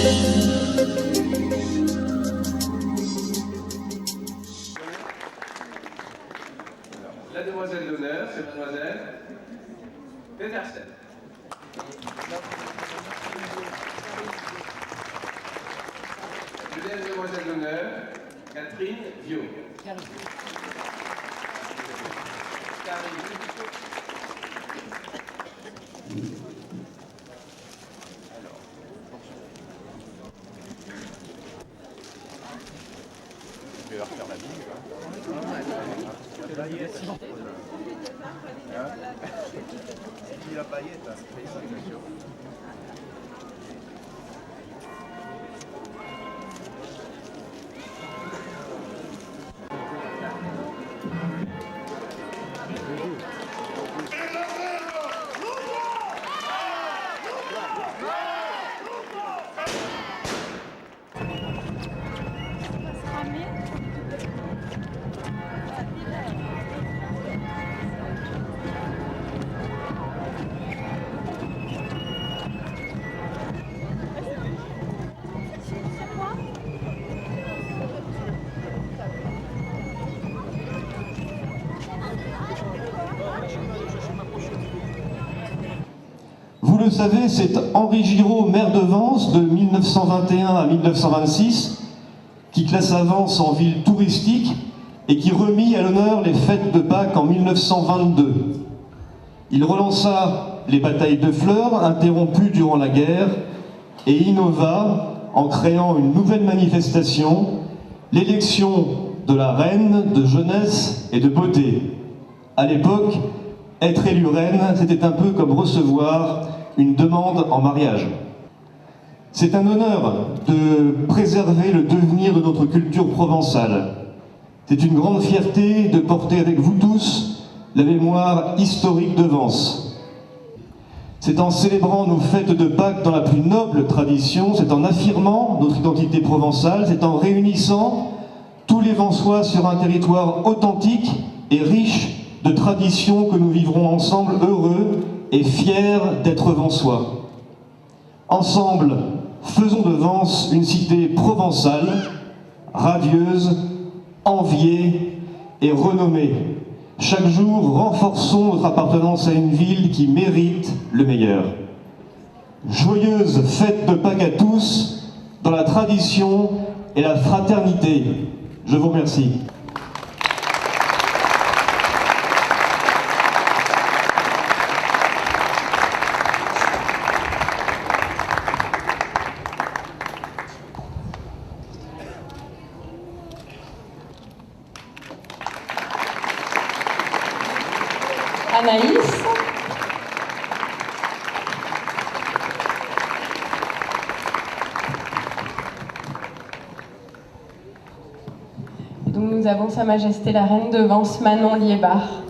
La demoiselle d'honneur, c'est mademoiselle Petersen. Deuxième demoiselle d'honneur, Catherine Viau. Je vais leur faire la bille. La paillette, bien sûr. Vous le savez, c'est Henri Giraud, maire de Vence de 1921 à 1926, qui classa Vence en ville touristique et qui remit à l'honneur les fêtes de Pâques en 1922. Il relança les batailles de fleurs, interrompues durant la guerre, et innova en créant une nouvelle manifestation, l'élection de la reine de jeunesse et de beauté. À l'époque, être élu reine, c'était un peu comme recevoir une demande en mariage. C'est un honneur de préserver le devenir de notre culture provençale. C'est une grande fierté de porter avec vous tous la mémoire historique de Vence. C'est en célébrant nos fêtes de Pâques dans la plus noble tradition, c'est en affirmant notre identité provençale, c'est en réunissant tous les Vençois sur un territoire authentique et riche de traditions que nous vivrons ensemble heureux et fiers d'être Vençois. Ensemble, faisons de Vence une cité provençale, radieuse, enviée et renommée. Chaque jour, renforçons notre appartenance à une ville qui mérite le meilleur. Joyeuse fête de Pâques à tous, dans la tradition et la fraternité. Je vous remercie. Anaïs. Et donc nous avons Sa Majesté la Reine de Vence, Manon Liébard.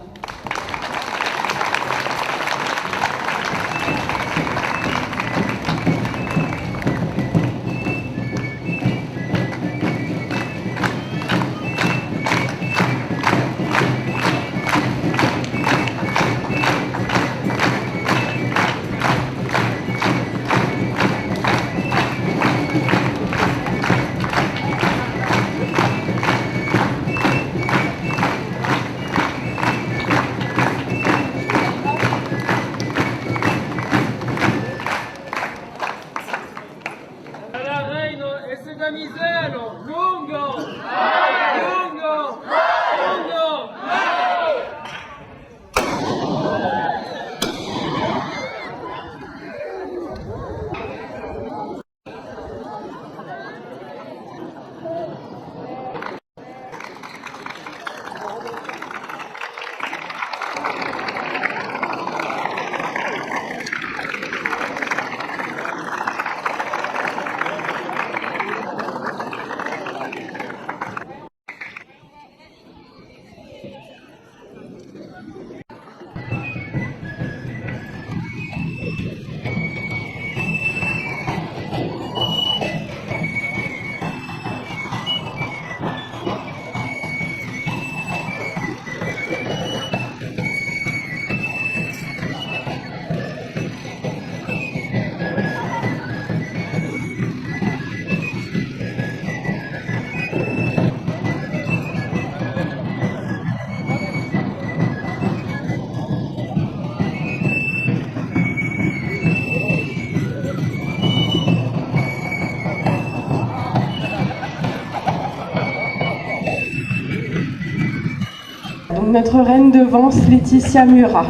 notre reine de Vence, Laetitia Murat.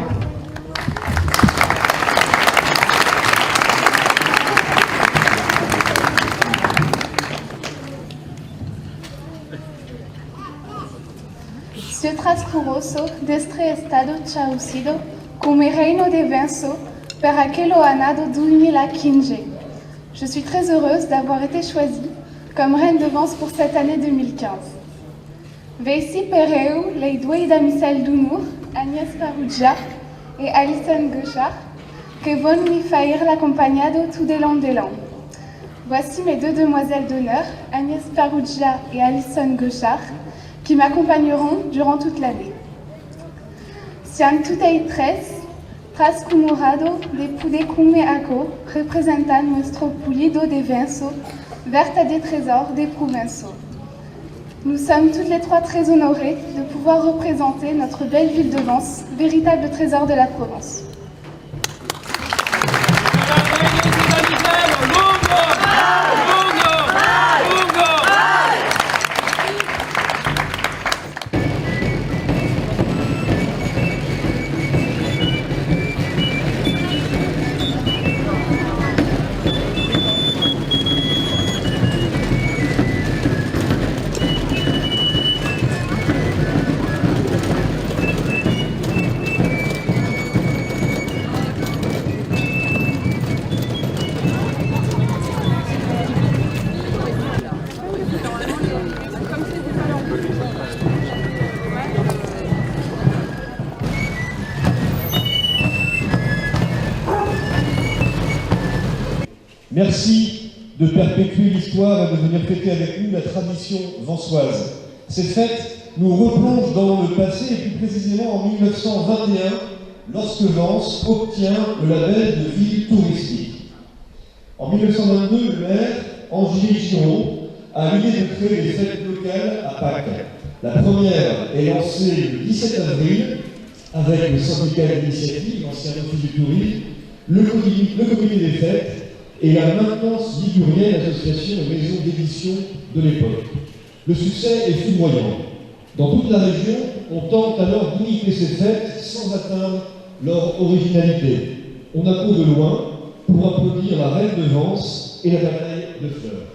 Seu trascurso destre estado traducido como reino de Venso per aquello annado 2015. Je suis très heureuse d'avoir été choisie comme reine de Vence pour cette année 2015. Veici per eu les due damiselles d'honneur, Agnès Farrugia et Alison Gauchard, que vont me faire l'accompagnado tout de long. Voici mes deux demoiselles d'honneur, Agnès Farrugia et Alison Gauchard, qui m'accompagneront durant toute l'année. Siam tutei tres, trascumurado de pudecume aco, representan nuestro pulido de Venso, verta des trésors des Provençaux. Nous sommes toutes les trois très honorées de pouvoir représenter notre belle ville de Vence, véritable trésor de la Provence. Merci de perpétuer l'histoire et de venir fêter avec nous la tradition vensoise. Cette fête nous replonge dans le passé et plus précisément en 1921, lorsque Vence obtient le label de ville touristique. En 1922, le maire, Angélique Giraud, a l'idée de créer des fêtes locales à Pâques. La première est lancée le 17 avril avec le syndicat d'initiative, l'ancien office du tourisme, le comité des fêtes et la maintenance ligurienne, association et maison d'édition de l'époque. Le succès est foudroyant. Dans toute la région, on tente alors d'imiter ces fêtes sans atteindre leur originalité. On accourt de loin pour applaudir la reine de Vence et la bataille de fleurs.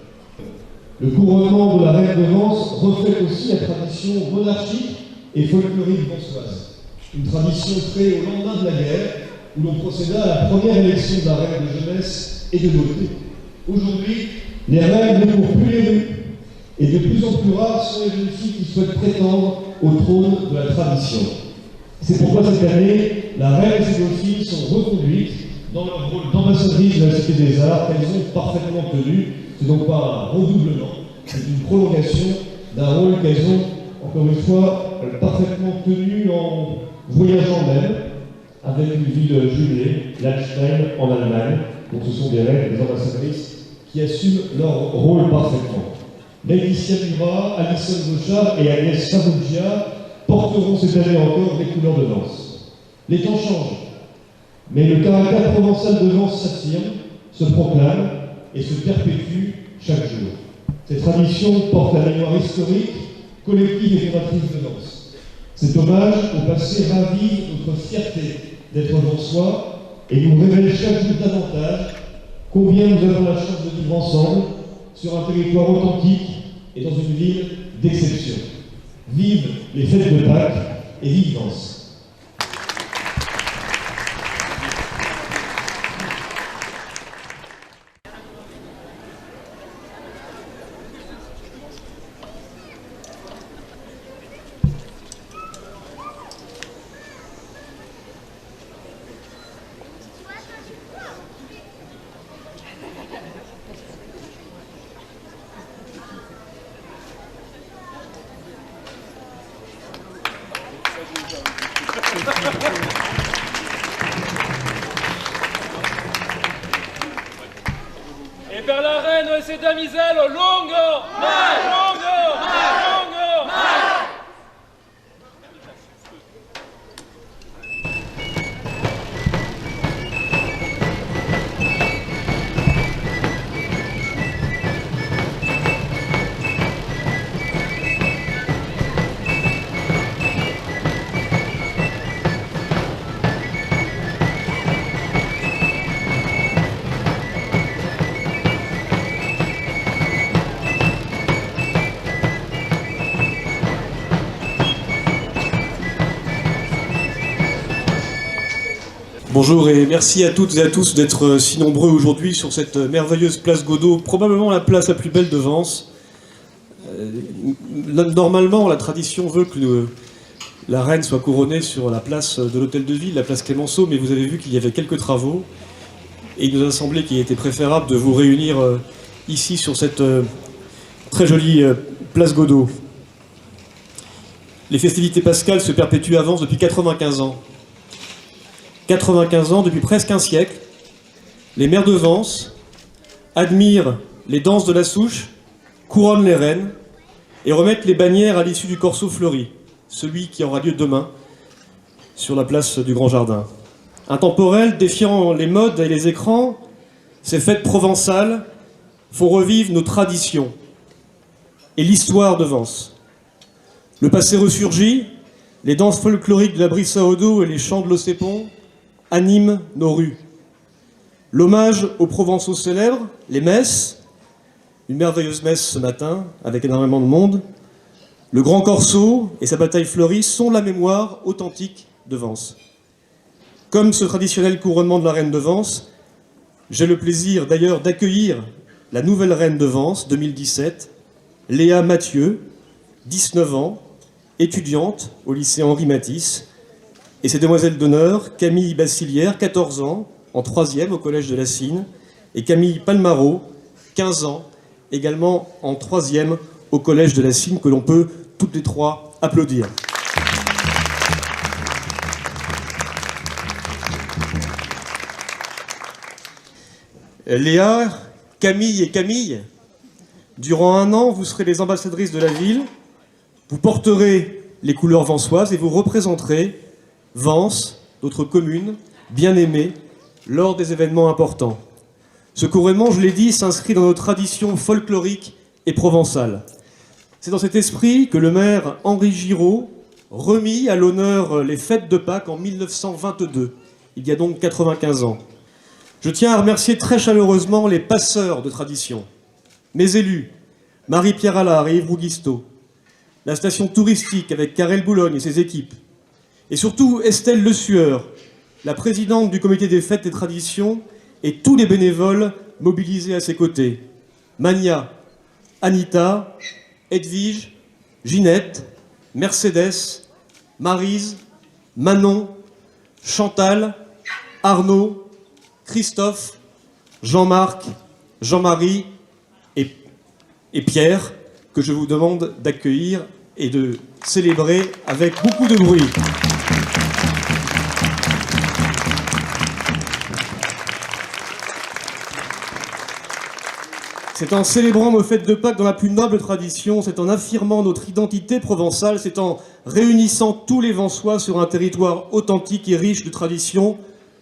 Le couronnement de la reine de Vence reflète aussi la tradition monarchique et folklorique vensoise. Une tradition créée au lendemain de la guerre, où l'on procéda à la première élection de la reine de jeunesse et de beauté. Aujourd'hui, les reines ne courent plus les rues, et de plus en plus rares sont les jeunes filles qui souhaitent prétendre au trône de la tradition. C'est pourquoi cette année, la reine et ses dauphines sont reconduites dans leur rôle d'ambassadrice de la Cité des Arts qu'elles ont parfaitement tenu. C'est donc pas un redoublement, c'est une prolongation d'un rôle qu'elles ont, encore une fois, parfaitement tenu en voyageant même avec une ville jumelée, Landstein en Allemagne. Donc ce sont des reines, des ambassadrices qui assument leur rôle parfaitement. Laetitia Murat, Alison Gauchard et Agnès Farrugia porteront cette année encore les couleurs de Vence. Les temps changent, mais le caractère provençal de Vence s'affirme, se proclame et se perpétue chaque jour. Cette tradition porte la mémoire historique, collective et fondatrice de Vence. Cet hommage au passé ravive notre fierté d'être Vensois et nous révèle chaque jour davantage combien nous avons la chance de vivre ensemble sur un territoire authentique et dans une ville d'exception. Vive les fêtes de Pâques et vive Vence. Et par la reine et ses damiselles, longue, Bonjour et merci à toutes et à tous d'être si nombreux aujourd'hui sur cette merveilleuse place Godot, probablement la place la plus belle de Vence. Normalement, la tradition veut que la reine soit couronnée sur la place de l'Hôtel de Ville, la place Clémenceau, mais vous avez vu qu'il y avait quelques travaux et il nous a semblé qu'il était préférable de vous réunir ici sur cette très jolie place Godot. Les festivités pascales se perpétuent à Vence depuis 95 ans. 95 ans, depuis presque un siècle, les maires de Vence admirent les danses de la souche, couronnent les reines et remettent les bannières à l'issue du corso fleuri, celui qui aura lieu demain sur la place du Grand Jardin. Intemporel, défiant les modes et les écrans, ces fêtes provençales font revivre nos traditions et l'histoire de Vence. Le passé ressurgit, les danses folkloriques de la Brissa-Odo et les chants de l'Ossépon animent nos rues. L'hommage aux Provençaux célèbres, les messes, une merveilleuse messe ce matin avec énormément de monde, le Grand Corso et sa bataille fleurie sont la mémoire authentique de Vence. Comme ce traditionnel couronnement de la reine de Vence, j'ai le plaisir d'ailleurs d'accueillir la nouvelle reine de Vence 2017, Léa Mathieu, 19 ans, étudiante au lycée Henri Matisse, et ses demoiselles d'honneur, Camille Bassilière, 14 ans, en 3e au collège de la Cine, et Camille Palmaro, 15 ans, également en 3e au collège de la Cine, que l'on peut toutes les trois applaudir. Léa, Camille et Camille, durant un an, vous serez les ambassadrices de la ville, vous porterez les couleurs vensoises et vous représenterez Vence, notre commune, bien aimée, lors des événements importants. Ce couronnement, je l'ai dit, s'inscrit dans nos traditions folkloriques et provençales. C'est dans cet esprit que le maire Henri Giraud remit à l'honneur les fêtes de Pâques en 1922, il y a donc 95 ans. Je tiens à remercier très chaleureusement les passeurs de tradition, mes élus, Marie-Pierre Allard et Yves Rouguisteau, la station touristique avec Karel Boulogne et ses équipes, et surtout Estelle Le Sueur, la présidente du comité des fêtes et traditions, et tous les bénévoles mobilisés à ses côtés. Mania, Anita, Edwige, Ginette, Mercedes, Maryse, Manon, Chantal, Arnaud, Christophe, Jean-Marc, Jean-Marie et Pierre, que je vous demande d'accueillir et de célébrer avec beaucoup de bruit. C'est en célébrant nos fêtes de Pâques dans la plus noble tradition, c'est en affirmant notre identité provençale, c'est en réunissant tous les Vensois sur un territoire authentique et riche de traditions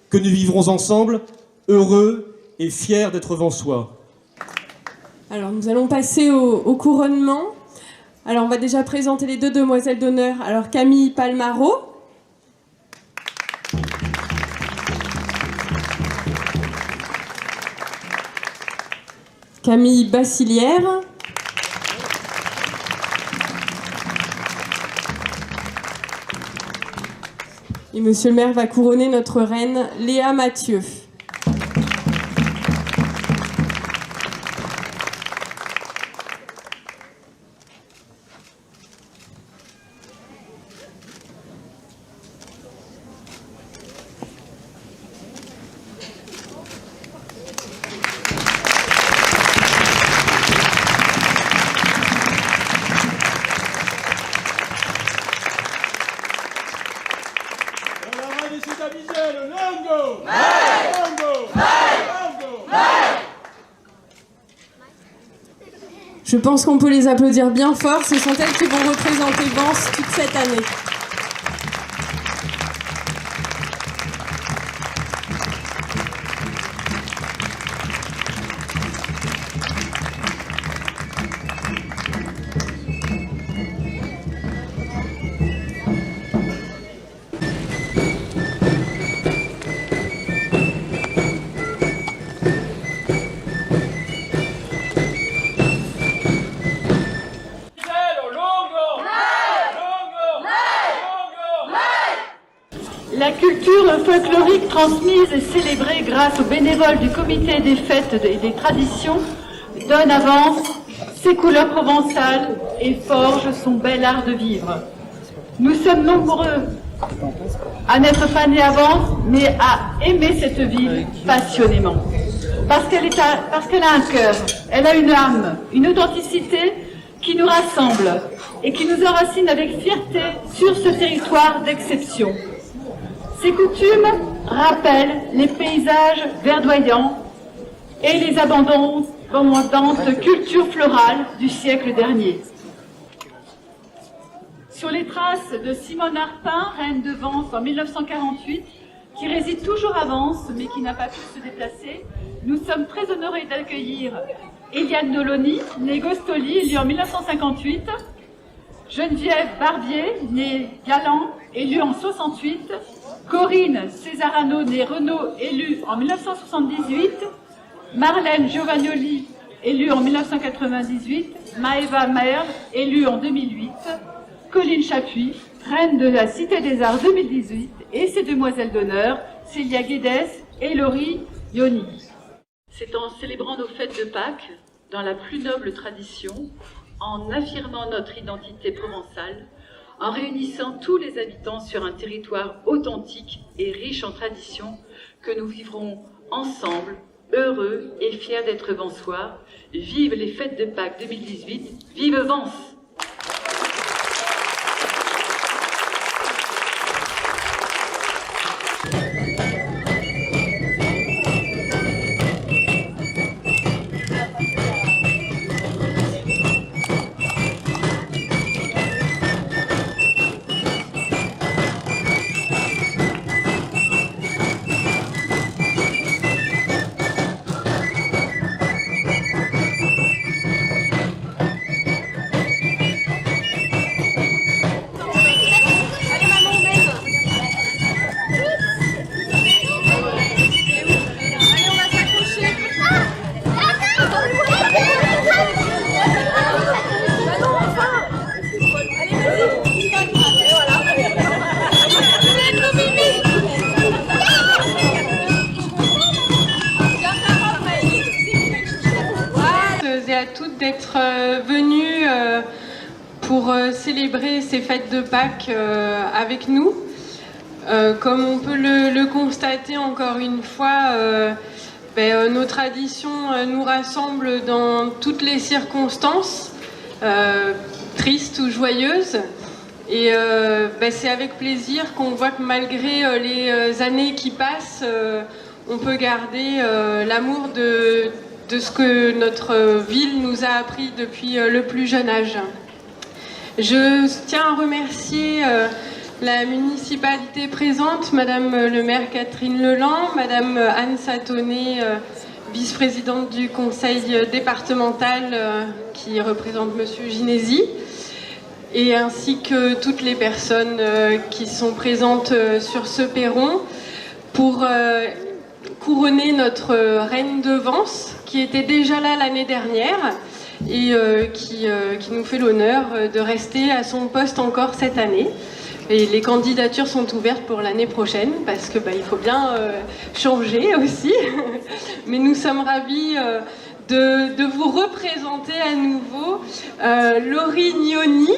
que nous vivrons ensemble, heureux et fiers d'être Vensois. Alors nous allons passer au couronnement. Alors on va déjà présenter les deux demoiselles d'honneur. Alors Camille Palmaro. Camille Bassilière. Et monsieur le maire va couronner notre reine Léa Mathieu. Je pense qu'on peut les applaudir bien fort. Ce sont elles qui vont représenter Vence toute cette année. folklorique transmise et célébrée grâce aux bénévoles du comité des fêtes et des traditions donne avance ses couleurs provençales et forge son bel art de vivre. Nous sommes nombreux à n'être pas nés avant, mais à aimer cette ville passionnément. Parce qu'elle a un cœur, elle a une âme, une authenticité qui nous rassemble et qui nous enracine avec fierté sur ce territoire d'exception. Ces coutumes rappellent les paysages verdoyants et les abondantes cultures florales du siècle dernier. Sur les traces de Simone Arpin, reine de Vence en 1948, qui réside toujours à Vence mais qui n'a pas pu se déplacer, nous sommes très honorés d'accueillir Eliane Doloni, née Gostoli, élue en 1958, Geneviève Barbier, née Galland, élue en 68, Corinne Cesarano, née Renaud, élue en 1978, Marlène Giovagnoli, élue en 1998, Maëva Maher, élue en 2008, Colline Chapuis, reine de la Cité des Arts 2018, et ses demoiselles d'honneur, Célia Guedes et Laurie Ioni. C'est en célébrant nos fêtes de Pâques, dans la plus noble tradition, en affirmant notre identité provençale, en réunissant tous les habitants sur un territoire authentique et riche en traditions, que nous vivrons ensemble, heureux et fiers d'être Vensois. Vive les fêtes de Pâques 2018, vive Vence! D'être venus pour célébrer ces fêtes de Pâques avec nous. Comme on peut le constater encore une fois, nos traditions nous rassemblent dans toutes les circonstances, tristes ou joyeuses. Et c'est avec plaisir qu'on voit que malgré les années qui passent, on peut garder l'amour de ce que notre ville nous a appris depuis le plus jeune âge. Je tiens à remercier la municipalité présente, Madame le maire Catherine Leland, Madame Anne Satonnet, vice-présidente du conseil départemental qui représente Monsieur Ginesi, et ainsi que toutes les personnes qui sont présentes sur ce perron pour couronner notre reine de Vence, qui était déjà là l'année dernière et qui nous fait l'honneur de rester à son poste encore cette année. Et les candidatures sont ouvertes pour l'année prochaine parce que il faut bien changer aussi. Mais nous sommes ravis de vous représenter à nouveau Laurie Ioni.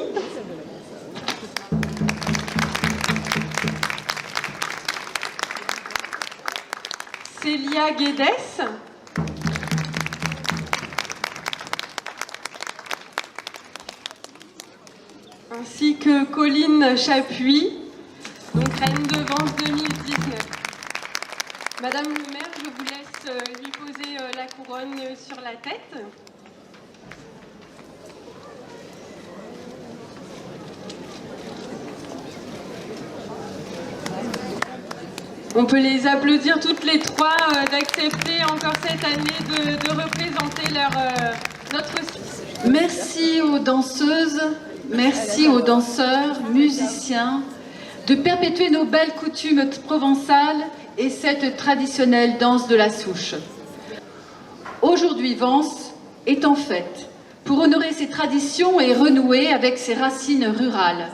Célia Guedes. Ainsi que Colline Chapuis, donc reine de Vence 2019. Madame le maire, je vous laisse lui poser la couronne sur la tête. On peut les applaudir toutes les trois d'accepter encore cette année de représenter notre... Merci aux danseuses, merci aux danseurs, musiciens, de perpétuer nos belles coutumes provençales et cette traditionnelle danse de la souche. Aujourd'hui, Vence est en fête pour honorer ses traditions et renouer avec ses racines rurales.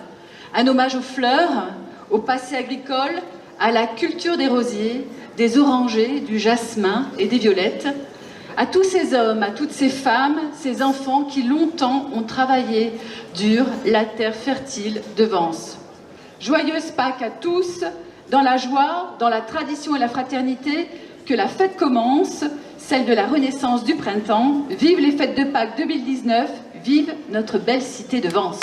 Un hommage aux fleurs, au passé agricole, à la culture des rosiers, des orangers, du jasmin et des violettes, à tous ces hommes, à toutes ces femmes, ces enfants qui longtemps ont travaillé dur la terre fertile de Vence. Joyeuse Pâques à tous, dans la joie, dans la tradition et la fraternité, que la fête commence, celle de la renaissance du printemps. Vive les fêtes de Pâques 2019, vive notre belle cité de Vence.